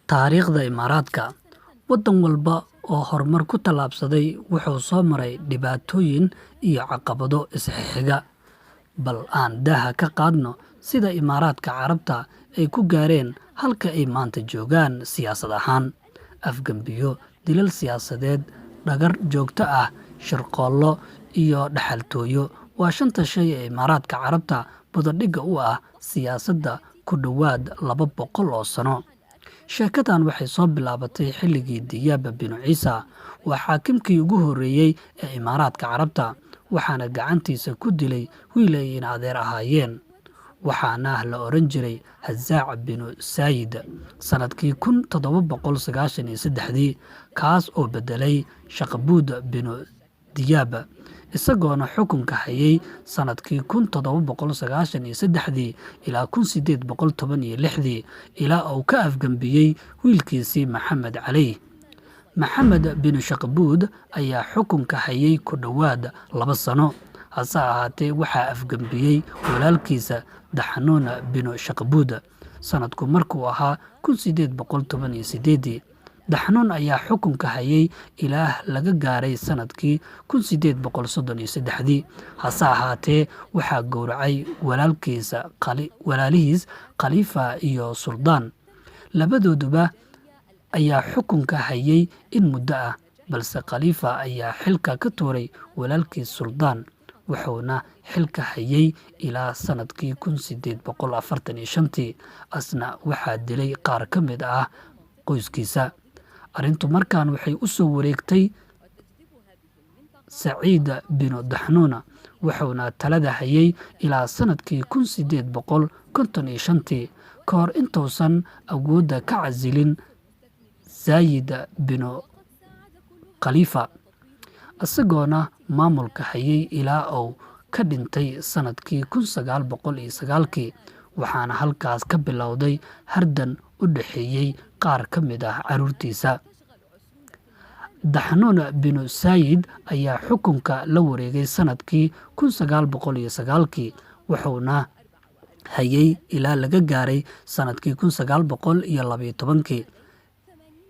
taariikhda Imaaraadka. Waddan walba oo horumar ku tallaabsaday wuxuu soo maray dhibaatooyin iyo caqabado isxiga. Bal aan daaha ka qaadno sida Imaaraadka Carabta ay ku gaareen halka ay maanta joogaan siyaasad ahaan. Afgembiyo, dilal siyaasadeed, dhagar joogto ah, shirqoollo iyo dhaxaltooyo waa shanta shay ee Imaaraadka Carabta budadhigga u ah siyaasadda ku dhowaad 200 oo sano. Sheekadan waxay soo bilaabatay xilligii Diyaaba binu Ciisa, waa xaakimkii ugu horreeyey ee Imaaraadka Carabta, waxaana gacantiisa ku dilay wiil ay adeer ahaayeen, waxaana la oran jiray Hazaac binu Saayid sanadkii 1793, kaas oo bedelay Shaqbuud binu Diyaaba, isagoona xukunka hayay sanadkii 1793 ilaa 1816 ilaa uu ka afgambiyey wiilkiisii Maxamed Cali. Maxamed binu Shaqbuud ayaa xukunka hayay ku dhowaad 2 sano, hase ahaatee waxaa afgambiyey walaalkiisa Daxnuun binu Shaqbuud sanadku markuu ahaa 1818. Daxnuun ayaa xukunka hayay ilaa laga gaaray sanadkii 1833, hase ahaatee waxaa gowracay walaalihiis Khalifa iyo Suldaan. Labadooduba ayaa xukunka hayay in muddo ah, balse Khalifa ayaa xilka ka tuuray walaalkiis Suldaan, wuxuuna xilka hayay ilaa sanadkii 1845. asna waxaa dilay qaar ka mid ah qoyskiisa. Arrintu markaan waxay u soo wareegtay Saciid binu Daxnuun, wuxuuna talada hayay ilaa sanadkii 1855 ka hor intuusan awoodda ka casilin Zaayid binu Khalifa, isagoona maamulka hayay ilaa uu ka dhintay sanadkii 1909, waxaana halkaas ka bilowday hardan u dhaxeeyey qaar ka mid ah caruurtiisa. Daxnuun binu Saayid ayaa xukunka la wareegay sanadkii 1909, wuxuuna hayay ilaa laga gaaray sanadkii 1912,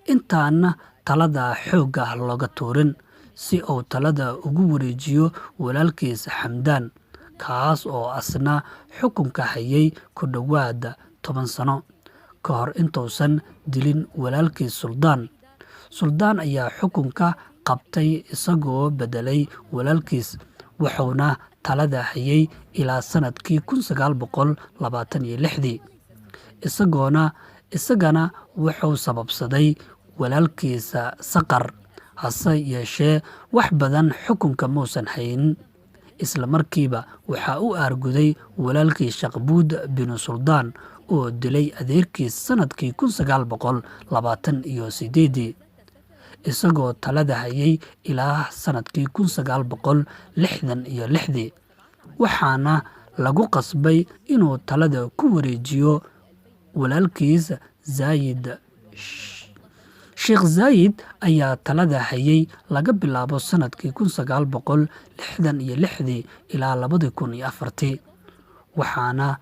intaana talada xoogga looga tuurin, si uu talada ugu wareejiyo walaalkiis Xamdaan, kaas oo asna xukunka hayay ku dhowaad 10 sano ka hor intuusan dilin walaalkiis Suldaan. Suldaan ayaa xukunka qabtay isagoo bedelay walaalkiis, wuxuuna talada hayay ilaa sanadkii 1926, isagana wuxuu sababsaday walaalkiisa Saqar, hase yeeshee wax badan xukunka muusan haynin. Isla markiiba waxaa u aarguday walaalkii Shaqbuud binu Suldaan oo dilay adeerkiis sanadkii 1928, isagoo talada hayay ilaa sanadkii 1966, waxaana lagu qasbay inuu talada ku wareejiyo walaalkiis Zaayid. Sheekh Zaayid ayaa talada hayay laga bilaabo sanadkii 1966 ilaa 2004, waxaana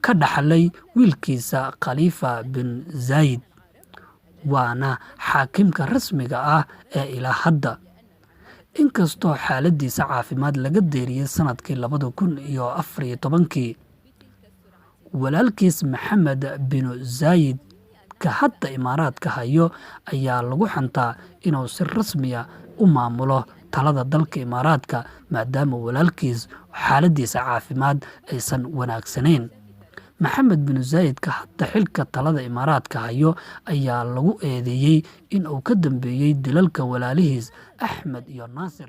ka dhaxlay wiilkiisa Khalifa bin Zaayid, waana xaakimka rasmiga ah ee ilaa hadda. Inkastoo xaaladiisa caafimaad laga deeriyey sanadkii 2014, walaalkiis Maxamed binu Zaayid ka hadda Imaaraadka hayo ayaa lagu xantaa inuu si rasmi ah u maamulo talada dalka Imaaraadka, maadaama walaalkiis xaaladiisa caafimaad aysan wanaagsanayn. Maxamed binu Zaayid ka hadda xilka talada Imaaraadka hayo ayaa lagu eedeeyey in uu ka dambeeyey dilalka walaalihiis Axmed iyo Naasir.